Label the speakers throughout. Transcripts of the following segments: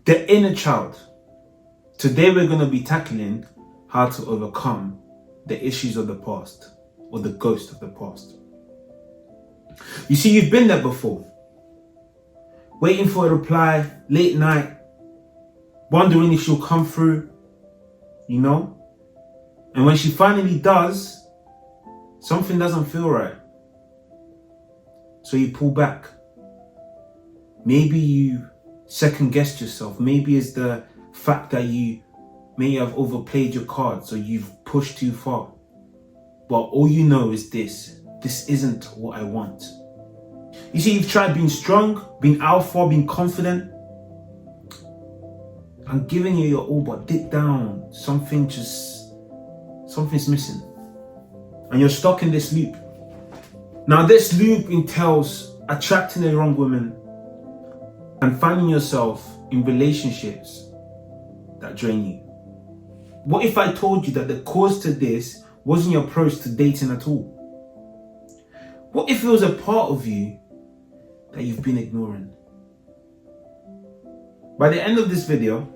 Speaker 1: The inner child. Today we're going to be tackling how to overcome the issues of the past, or the ghost of the past. You see, you've been there before. Waiting for a reply, late night, wondering if she'll come through, you know? And when she finally does, something doesn't feel right. So you pull back. Maybe you second guessed yourself. Maybe it's the fact that you may have overplayed your cards or you've pushed too far. But all you know is this isn't what I want. You see, you've tried being strong, being alpha, being confident, and giving you your all, but deep down, something's missing. And you're stuck in this loop. Now, this loop entails attracting the wrong woman and finding yourself in relationships that drain you. What if I told you that the cause to this wasn't your approach to dating at all? What if it was a part of you that you've been ignoring? By the end of this video,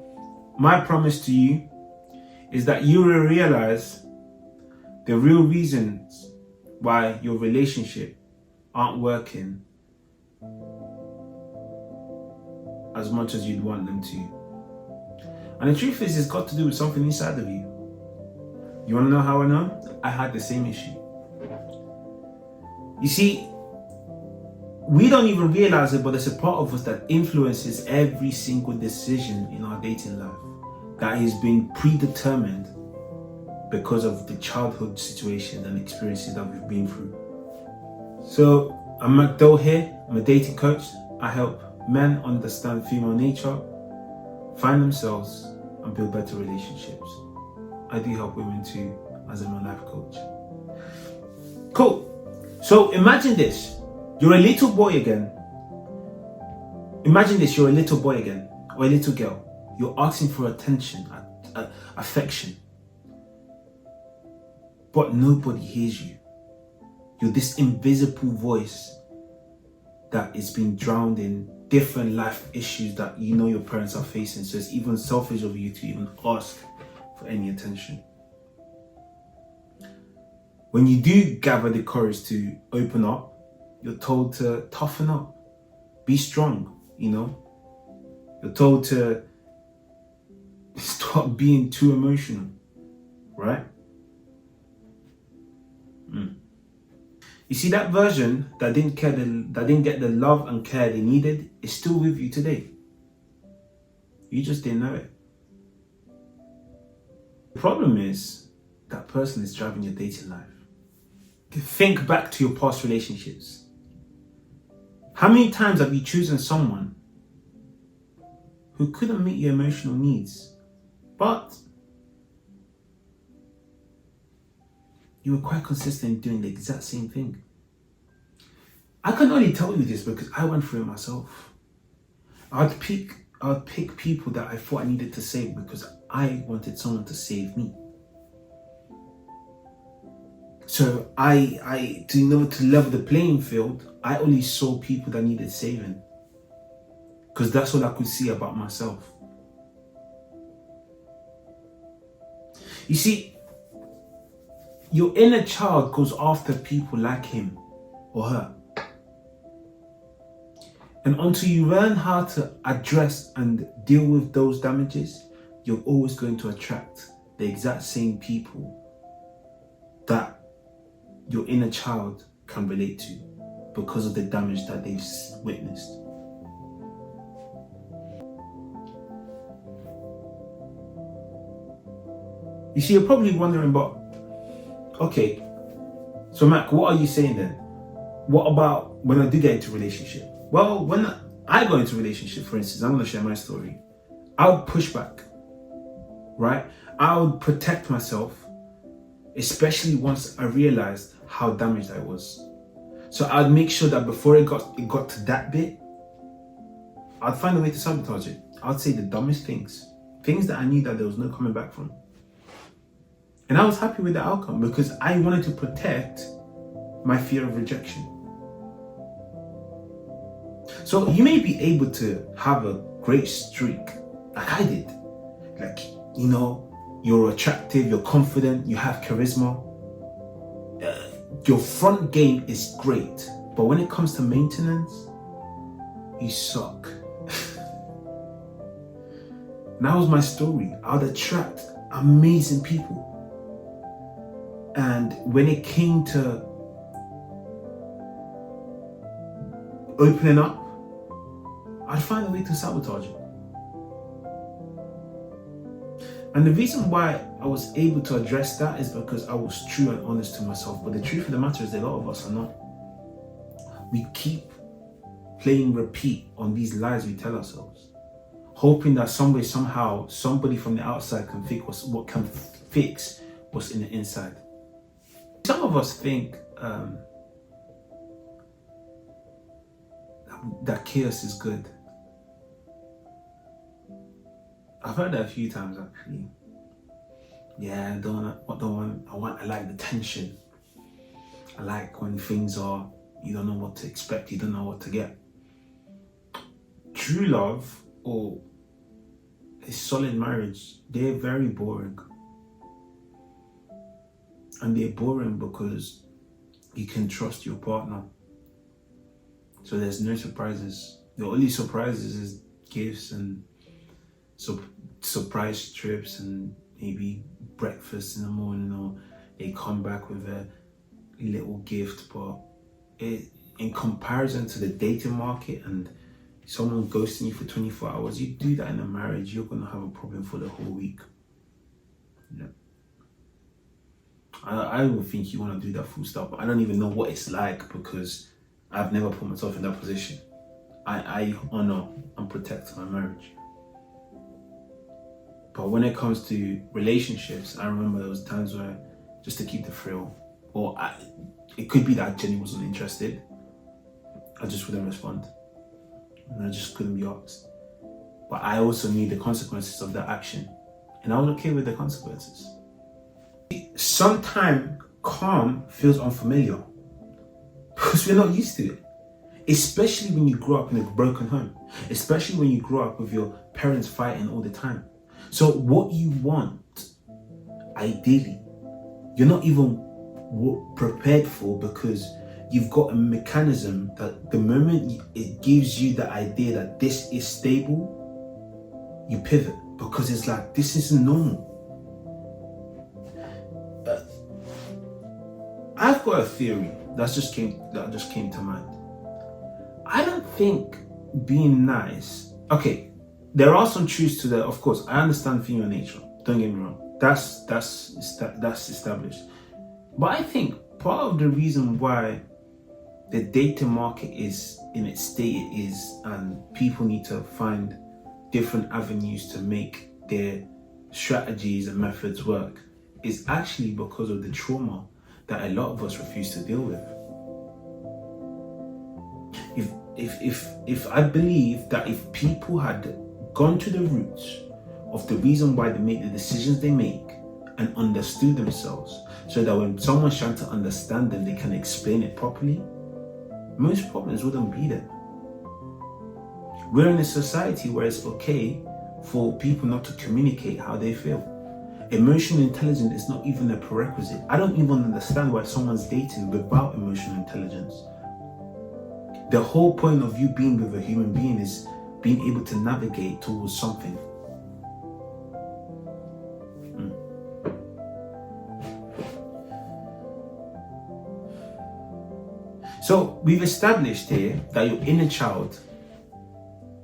Speaker 1: my promise to you is that you will realize the real reasons why your relationship aren't working as much as you'd want them to. And the truth is, it's got to do with something inside of you. You want to know how I know? I had the same issue. You see, we don't even realize it, but there's a part of us that influences every single decision in our dating life that is being predetermined because of the childhood situations and experiences that we've been through. So I'm McDowell here. I'm a dating coach. I help men understand female nature, find themselves, and build better relationships. I do help women too, as I'm a life coach. Cool. So imagine this. You're a little boy again. Imagine this. You're a little boy again, or a little girl. You're asking for attention, affection. But nobody hears you. You're this invisible voice that is being drowned in different life issues that you know your parents are facing. So it's even selfish of you to even ask for any attention. When you do gather the courage to open up, you're told to toughen up, be strong, you know. You're told to stop being too emotional, right? You see, that version that didn't get the love and care they needed is still with you today. You just didn't know it. The problem is that person is driving your dating life. Think back to your past relationships. How many times have you chosen someone who couldn't meet your emotional needs, but you were quite consistent in doing the exact same thing? I can only tell you this because I went through it myself. I'd pick people that I thought I needed to save because I wanted someone to save me. So to level the playing field, I only saw people that needed saving because that's all I could see about myself. You see, your inner child goes after people like him or her. And until you learn how to address and deal with those damages, you're always going to attract the exact same people that your inner child can relate to because of the damage that they've witnessed. You see, you're probably wondering, but okay, so Mac, what are you saying then? What about when I do get into a relationship? Well, when I go into a relationship, for instance, I'm going to share my story. I would push back, right? I would protect myself, especially once I realized how damaged I was. So I'd make sure that before it got to that bit, I'd find a way to sabotage it. I'd say the dumbest things that I knew that there was no coming back from. And I was happy with the outcome because I wanted to protect my fear of rejection. So you may be able to have a great streak like I did. Like, you're attractive, you're confident, you have charisma. Your front game is great, but when it comes to maintenance, you suck. And that was my story. I'd attract amazing people. And when it came to opening up, I'd find a way to sabotage it. And the reason why I was able to address that is because I was true and honest to myself. But the truth of the matter is that a lot of us are not. We keep playing repeat on these lies we tell ourselves, hoping that some way, somehow, somebody from the outside can fix what's in the inside. Some of us think that chaos is good. I've heard that a few times actually. Yeah, I like the tension. I like when things are, you don't know what to expect, you don't know what to get. True love or a solid marriage, they're very boring. And they're boring because you can trust your partner. So there's no surprises. The only surprises is gifts and surprise trips and maybe breakfast in the morning, or they come back with a little gift. But in comparison to the dating market and someone ghosting you for 24 hours, you do that in a marriage, you're going to have a problem for the whole week. Yeah. I don't think you want to do that full stop. I don't even know what it's like because I've never put myself in that position. I honor and protect my marriage. But when it comes to relationships, I remember there was times where, just to keep the thrill, it could be that Jenny wasn't interested, I just wouldn't respond. And I just couldn't be asked. But I also knew the consequences of that action. And I was okay with the consequences. Sometimes calm feels unfamiliar because we're not used to it. Especially when you grow up in a broken home. Especially when you grow up with your parents fighting all the time. So what you want, ideally, you're not even prepared for, because you've got a mechanism that the moment it gives you the idea that this is stable, you pivot, because it's like, this isn't normal. I've got a theory that just came to mind. I don't think being nice, okay, there are some truths to that. Of course, I understand female nature. Don't get me wrong. That's established. But I think part of the reason why the dating market is in its state it is, and people need to find different avenues to make their strategies and methods work, is actually because of the trauma that a lot of us refuse to deal with. If I believe that if people had gone to the roots of the reason why they make the decisions they make and understood themselves, so that when someone's trying to understand them, they can explain it properly, most problems wouldn't be there. We're in a society where it's okay for people not to communicate how they feel. Emotional intelligence is not even a prerequisite. I don't even understand why someone's dating without emotional intelligence. The whole point of you being with a human being is being able to navigate towards something. So we've established here that your inner child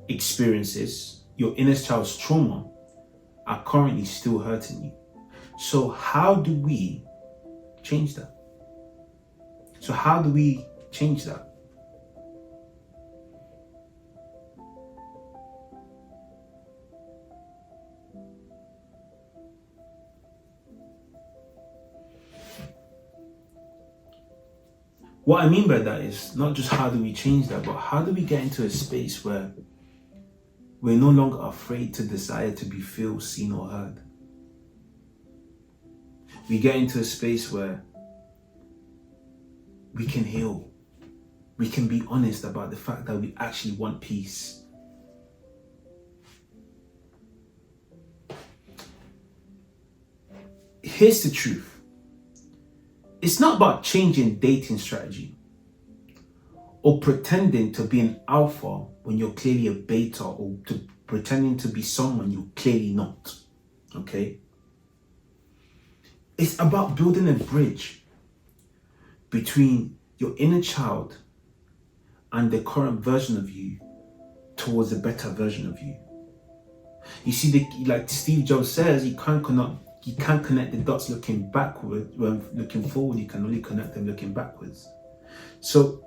Speaker 1: experiences, your inner child's trauma, are currently still hurting you. So how do we change that? What I mean by that is not just how do we change that, but how do we get into a space where we're no longer afraid to desire to be felt, seen, or heard. We get into a space where we can heal. We can be honest about the fact that we actually want peace. here's the truth. It's not about changing dating strategy or pretending to be an alpha when you're clearly a beta, or pretending to be someone you're clearly not. Okay? It's about building a bridge between your inner child and the current version of you towards a better version of you. You see, like Steve Jobs says, you can't connect the dots looking backward. When looking forward, you can only connect them looking backwards. So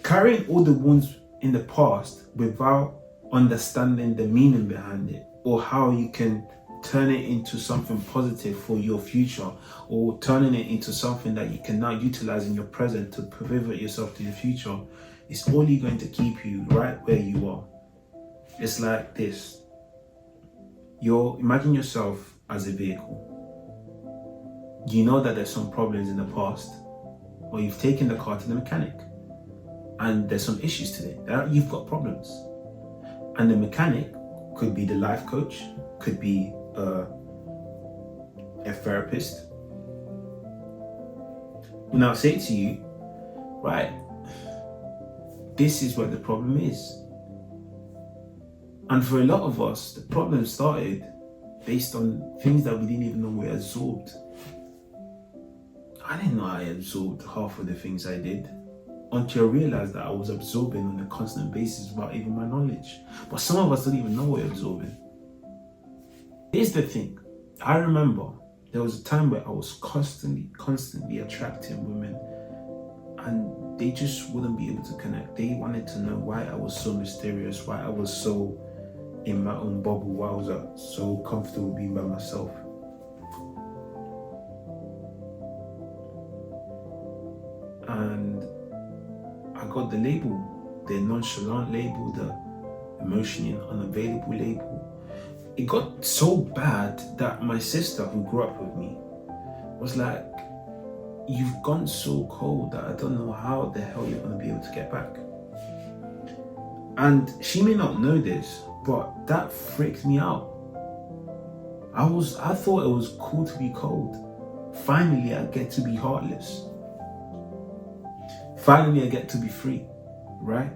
Speaker 1: carrying all the wounds in the past without understanding the meaning behind it, or how you can turn it into something positive for your future, or turning it into something that you can now utilize in your present to pivot yourself to the future, is only going to keep you right where you are. It's like this. Imagine yourself as a vehicle. You know that there's some problems in the past, or you've taken the car to the mechanic and there's some issues today. You've got problems. And the mechanic could be the life coach, could be a therapist. Will now say to you, right, this is what the problem is. And for a lot of us, the problem started based on things that we didn't even know we absorbed. I didn't know I absorbed half of the things I did until I realized that I was absorbing on a constant basis without even my knowledge. But some of us don't even know we're absorbing. Here's the thing. I remember there was a time where I was constantly attracting women, and they just wouldn't be able to connect. They wanted to know why I was so mysterious, why I was so in my own bubble, why I was so comfortable being by myself. And I got the label, the nonchalant label, the emotionally unavailable label. It got so bad that my sister, who grew up with me, was like, you've gone so cold that I don't know how the hell you're going to be able to get back. And she may not know this, but that freaked me out. I thought it was cool to be cold. Finally, I get to be heartless. Finally, I get to be free, right?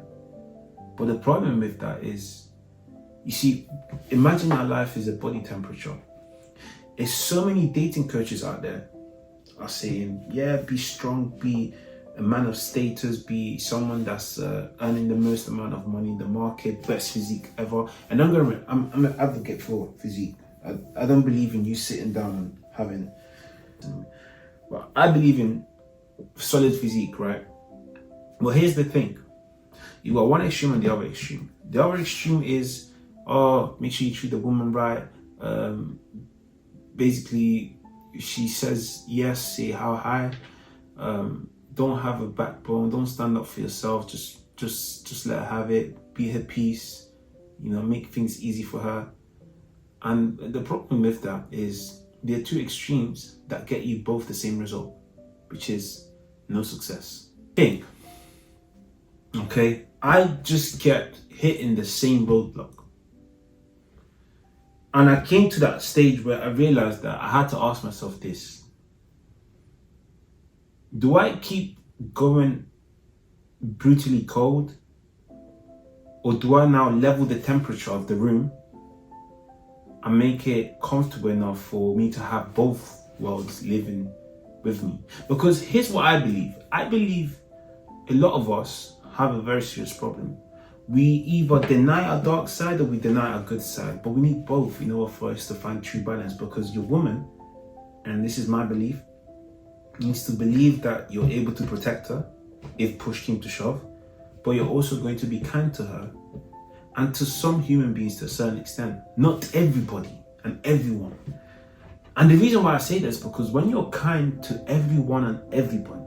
Speaker 1: But the problem with that is, you see, imagine our life is a body temperature. There's so many dating coaches out there are saying, yeah, be strong, be a man of status, be someone that's earning the most amount of money in the market, best physique ever. And I'm an advocate for physique. I don't believe in you sitting down and having, but I believe in solid physique, right? Well, here's the thing. You got one extreme and the other extreme. The other extreme is, make sure you treat the woman right. Basically, she says yes, say how high. Don't have a backbone. Don't stand up for yourself. Just let her have it. Be her peace. Make things easy for her. And the problem with that is there are two extremes that get you both the same result, which is no success. Okay, I just kept hitting the same roadblock. And I came to that stage where I realized that I had to ask myself this. Do I keep going brutally cold? Or do I now level the temperature of the room and make it comfortable enough for me to have both worlds living with me? Because here's what I believe. I believe a lot of us have a very serious problem. We either deny our dark side or we deny our good side, but we need both in order for us to find true balance. Because your woman, and this is my belief, needs to believe that you're able to protect her if push came to shove, but you're also going to be kind to her and to some human beings to a certain extent. Not everybody and everyone. And the reason why I say this is because when you're kind to everyone and everyone,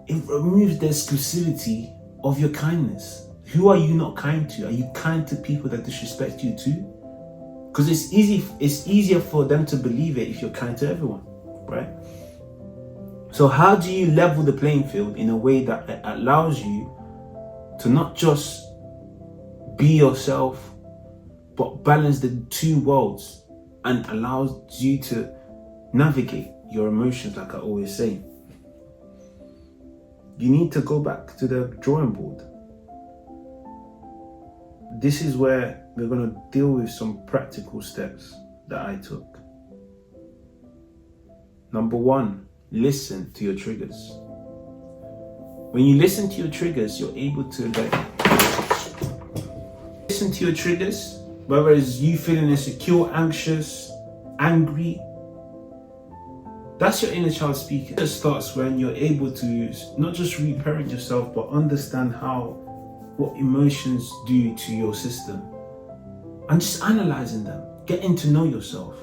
Speaker 1: it removes the exclusivity of your kindness. Who are you not kind to? Are you kind to people that disrespect you too? Because it's easier for them to believe it if you're kind to everyone, right? So how do you level the playing field in a way that allows you to not just be yourself, but balance the two worlds? and allows you to navigate your emotions, like I always say. You need to go back to the drawing board. This is where we're going to deal with some practical steps that I took. Number one, listen to your triggers. When you listen to your triggers, you're able to listen to your triggers, whether it's you feeling insecure, anxious, angry. That's your inner child speaking. It starts when you're able to not just reparent yourself, but understand what emotions do to your system. And just analyzing them, getting to know yourself,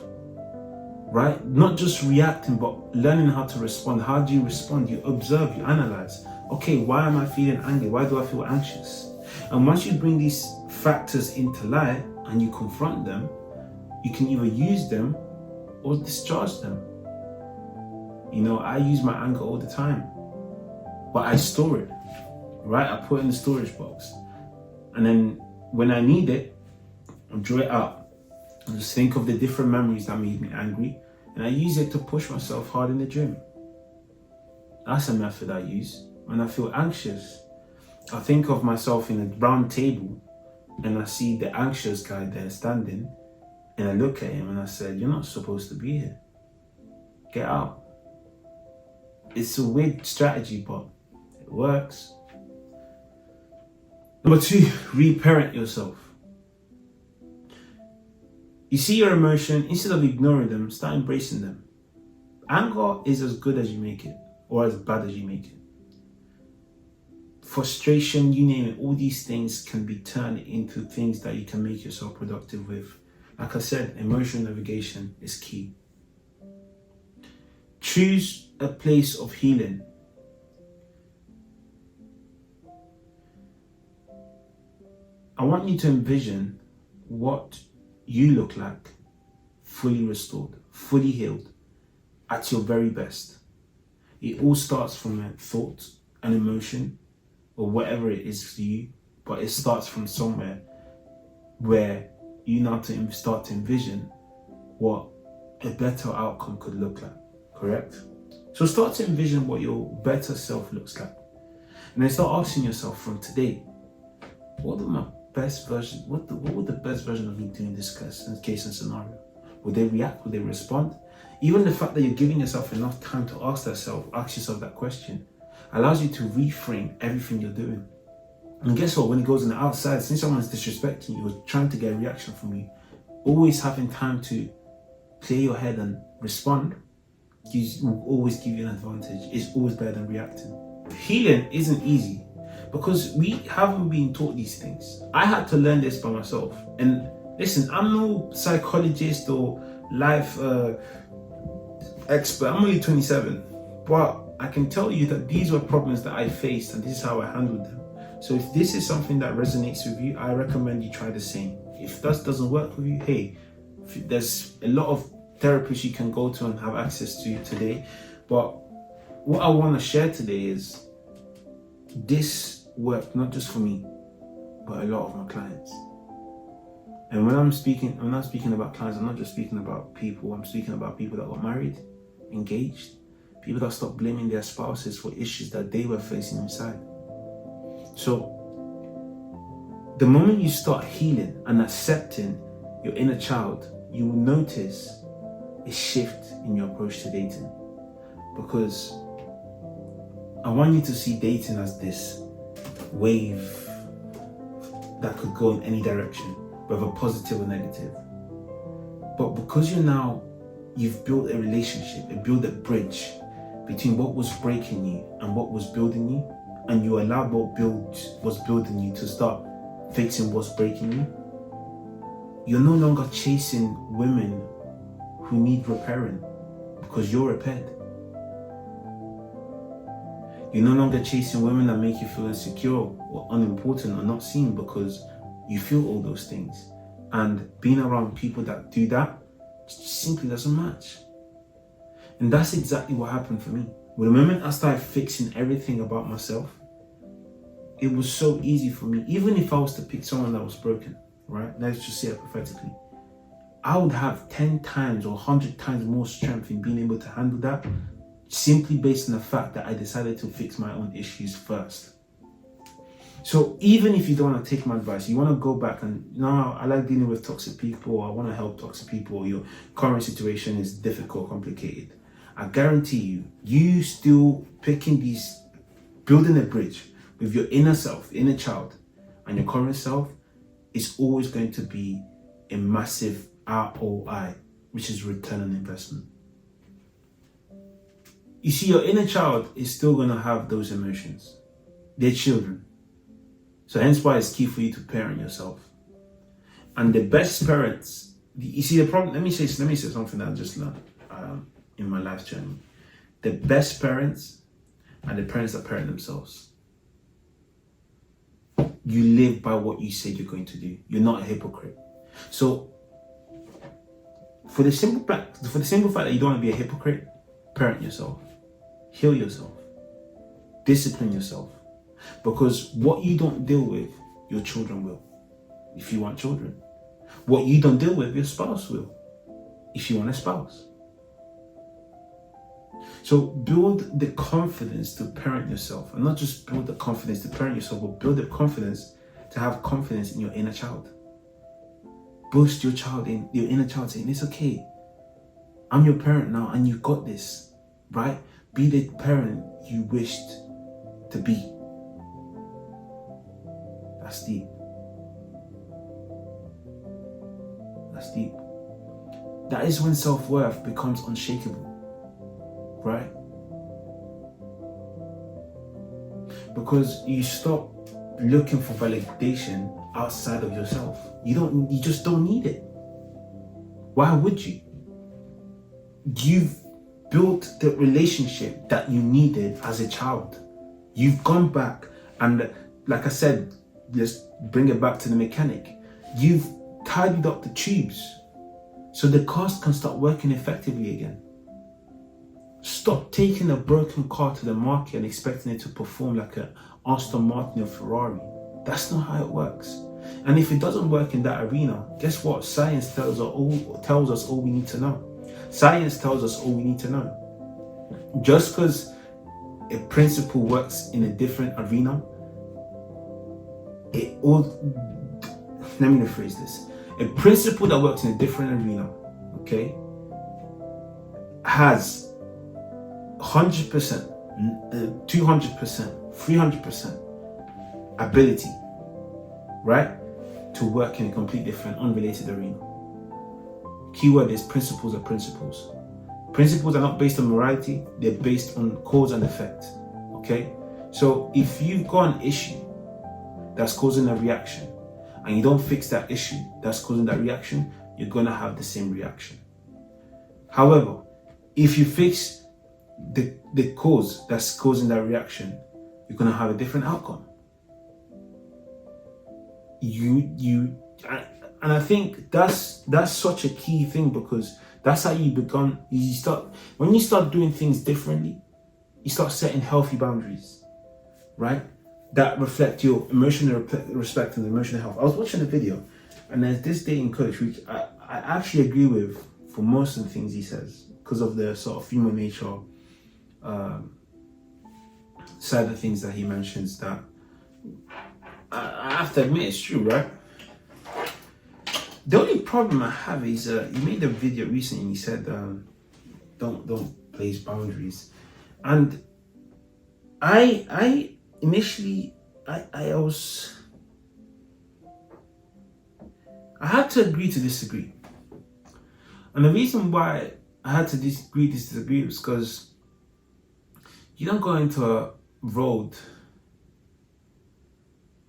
Speaker 1: right? Not just reacting, but learning how to respond. How do you respond? You observe, you analyze. Okay, why am I feeling angry? Why do I feel anxious? And once you bring these factors into light and you confront them, you can either use them or discharge them. You know, I use my anger all the time, but I store it, right? I put it in the storage box. And then when I need it, I draw it out. I just think of the different memories that made me angry, and I use it to push myself hard in the gym. That's a method I use. When I feel anxious, I think of myself in a round table, and I see the anxious guy there standing, and I look at him and I said, "You're not supposed to be here. Get out." It's a weird strategy, but it works. Number two, reparent yourself. You see your emotion, instead of ignoring them, start embracing them. Anger is as good as you make it, or as bad as you make it. Frustration, you name it, all these things can be turned into things that you can make yourself productive with. Like I said, emotional navigation is key. Choose a place of healing. I want you to envision what you look like, fully restored, fully healed, at your very best. It all starts from a thought, an emotion, or whatever it is for you, but it starts from somewhere where you now to start to envision what a better outcome could look like, correct? So start to envision what your better self looks like. And then start asking yourself from today, what would my best version, what would the best version of me do in this case and scenario? Would they react? Would they respond? Even the fact that you're giving yourself enough time to ask yourself that question, allows you to reframe everything you're doing. And guess what? When it goes on the outside, since someone's disrespecting you or trying to get a reaction from you, always having time to clear your head and respond will always give you an advantage. It's always better than reacting. Healing isn't easy because we haven't been taught these things. I had to learn this by myself. And listen, I'm no psychologist or life expert. I'm only 27, but I can tell you that these were problems that I faced and this is how I handled them. So if this is something that resonates with you, I recommend you try the same. If that doesn't work with you, hey, there's a lot of therapists you can go to and have access to today. But what I want to share today is this worked not just for me, but a lot of my clients. And when I'm speaking about clients, I'm not just speaking about people. I'm speaking about people that got married, engaged, people that stopped blaming their spouses for issues that they were facing inside. So the moment you start healing and accepting your inner child, you will notice a shift in your approach to dating. Because I want you to see dating as this wave that could go in any direction, whether positive or negative. But because you've built a relationship, you built a bridge between what was breaking you and what was building you, and you allowed what was building you to start fixing what's breaking you, you're no longer chasing women who need repairing because you're repaired. You're no longer chasing women that make you feel insecure or unimportant or not seen because you feel all those things. And being around people that do that simply doesn't match. And that's exactly what happened for me. The moment I started fixing everything about myself, it was so easy for me. Even if I was to pick someone that was broken, right? Let's just say hypothetically. I would have 10 times or 100 times more strength in being able to handle that, simply based on the fact that I decided to fix my own issues first. So even if you don't want to take my advice, you want to go back and, no, I like dealing with toxic people, or I want to help toxic people, or your current situation is difficult, complicated, I guarantee you still building a bridge with your inner self, inner child, and your current self is always going to be a massive ROI, which is return on investment. You see, your inner child is still going to have those emotions. They're children. So hence why it's key for you to parent yourself. And the best parents, you see the problem, let me say something that I just learned in my life journey. The best parents are the parents that parent themselves. You live by what you said you're going to do. You're not a hypocrite. So for the simple fact that you don't want to be a hypocrite, parent yourself. Heal yourself. Discipline yourself. Because what you don't deal with, your children will. If you want children. What you don't deal with, your spouse will. If you want a spouse. So build the confidence to parent yourself. And not just build the confidence to parent yourself, but build the confidence to have confidence in your inner child. Boost your inner child, saying, it's okay. I'm your parent now and you got this. Right? Be the parent you wished to be. That's deep. That's deep. That is when self-worth becomes unshakable. Right? Because you stop looking for validation outside of yourself. You just don't need it. Why would you? You've built the relationship that you needed as a child. You've gone back and, like I said, let's bring it back to the mechanic. You've tidied up the tubes so the cars can start working effectively again. Stop taking a broken car to the market and expecting it to perform like an Aston Martin or Ferrari. That's not how it works. And if it doesn't work in that arena, guess what? Science tells us all we need to know. Science tells us all we need to know. Just because a principle works in a different arena, let me rephrase this. A principle that works in a different arena, okay, has 100%, 200%, 300% ability, right, to work in a completely different, unrelated arena. Keyword is principles are principles. Principles are not based on morality, they're based on cause and effect, okay? So if you've got an issue that's causing a reaction, and you don't fix that issue that's causing that reaction, you're gonna have the same reaction. However, if you fix the cause that's causing that reaction, you're gonna have a different outcome. And I think that's such a key thing, because that's how when you start doing things differently, you start setting healthy boundaries, right? That reflect your emotional respect and emotional health. I was watching a video, and there's this dating coach, which I actually agree with for most of the things he says, because of the sort of human nature side of things that he mentions, that I have to admit it's true, right? The only problem I have is he made a video recently and he said don't place boundaries, and I initially I had to agree to disagree. And the reason why I had to disagree was because you don't go into a road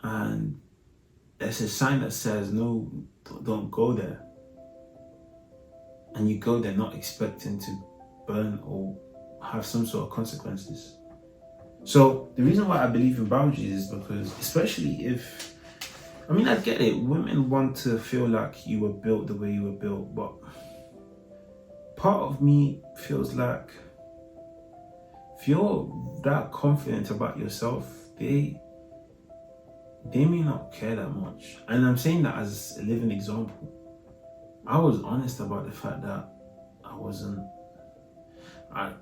Speaker 1: and there's a sign that says no, don't go there, and you go there not expecting to burn or have some sort of consequences. So the reason why I believe in boundaries is because, especially if, I get it, women want to feel like you were built the way you were built, but part of me feels like if you're that confident about yourself, they may not care that much. And I'm saying that as a living example. I was honest about the fact that I wasn't.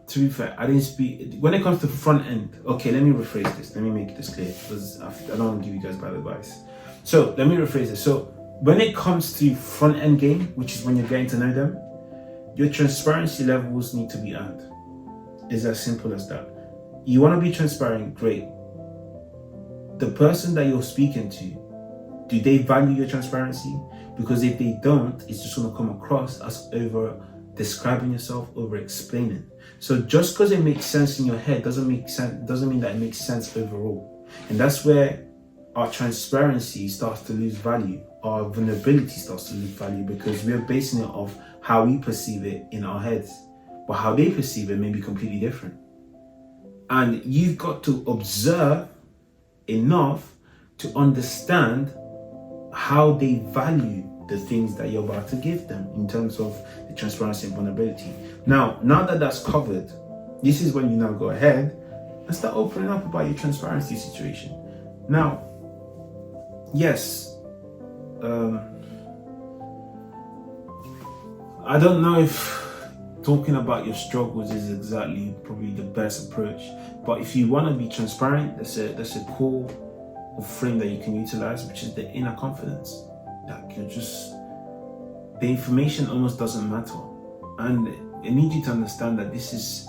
Speaker 1: To be fair, I didn't speak. When it comes to front end, okay, let me rephrase this. Let me make this clear because I don't want to give you guys bad advice. So let me rephrase this. So when it comes to front end game, which is when you're getting to know them, your transparency levels need to be earned. It's as simple as that. You want to be transparent, great. The person that you're speaking to, do they value your transparency? Because if they don't, it's just going to come across as over describing yourself, over explaining. So just because it makes sense in your head doesn't mean that it makes sense overall. And that's where our transparency starts to lose value. Our vulnerability starts to lose value because we're basing it off how we perceive it in our heads. But how they perceive it may be completely different. And you've got to observe enough to understand how they value the things that you're about to give them in terms of the transparency and vulnerability. Now that that's covered, this is when you now go ahead and start opening up about your transparency situation. Now, yes, I don't know if talking about your struggles is exactly probably the best approach, but if you want to be transparent, that's a core frame that you can utilize, which is the inner confidence. Like the information almost doesn't matter. And I need you to understand that this is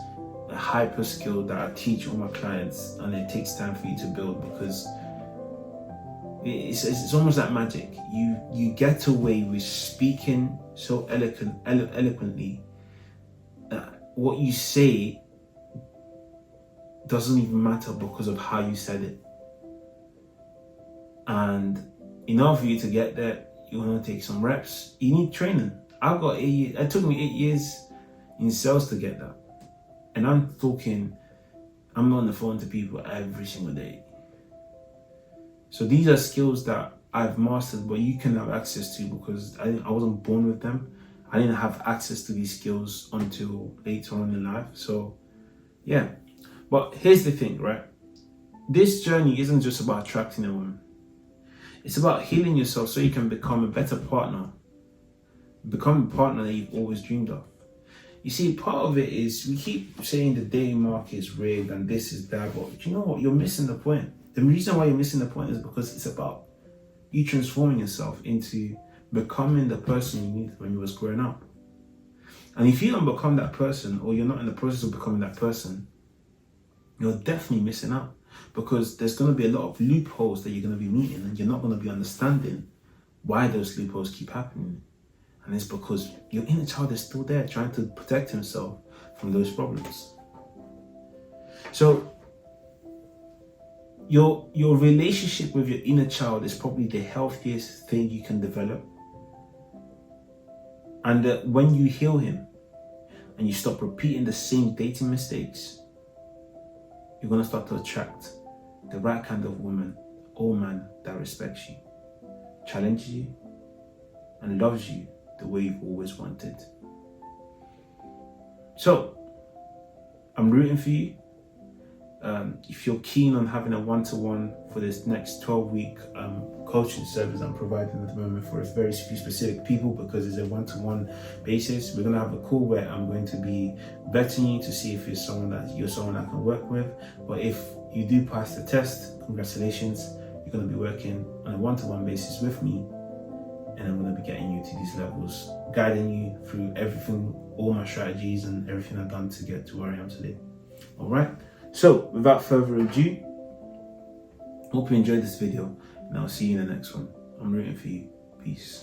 Speaker 1: a hyper skill that I teach all my clients, and it takes time for you to build because it's almost like magic. You get away with speaking so eloquently that what you say doesn't even matter because of how you said it. And in order for you to get there, you want to take some reps. You need training. I've got 8 years. It took me 8 years in sales to get that. And I'm on the phone to people every single day. So these are skills that I've mastered, but you can have access to because I wasn't born with them. I didn't have access to these skills until later on in life. So yeah. But here's the thing, right? This journey isn't just about attracting a woman. It's about healing yourself so you can become a better partner. Become a partner that you've always dreamed of. You see, part of it is we keep saying the dating market is rigged and this is that, but you know what? You're missing the point. The reason why you're missing the point is because it's about you transforming yourself into becoming the person you needed when you was growing up. And if you don't become that person, or you're not in the process of becoming that person, you're definitely missing out. Because there's going to be a lot of loopholes that you're going to be meeting, and you're not going to be understanding why those loopholes keep happening. And it's because your inner child is still there trying to protect himself from those problems. So your relationship with your inner child is probably the healthiest thing you can develop. And when you heal him and you stop repeating the same dating mistakes, you're going to start to attract the right kind of woman or man that respects you, challenges you, and loves you the way you've always wanted. So, I'm rooting for you. If you're keen on having a one-to-one for this next 12-week coaching service I'm providing at the moment for a very few specific people, because it's a one-to-one basis, we're going to have a call where I'm going to be vetting you to see if you're someone that I can work with. But if you do pass the test, congratulations, you're going to be working on a one-to-one basis with me, and I'm going to be getting you to these levels, guiding you through everything, all my strategies and everything I've done to get to where I am today. All right. So, without further ado, hope you enjoyed this video, and I'll see you in the next one. I'm rooting for you. Peace.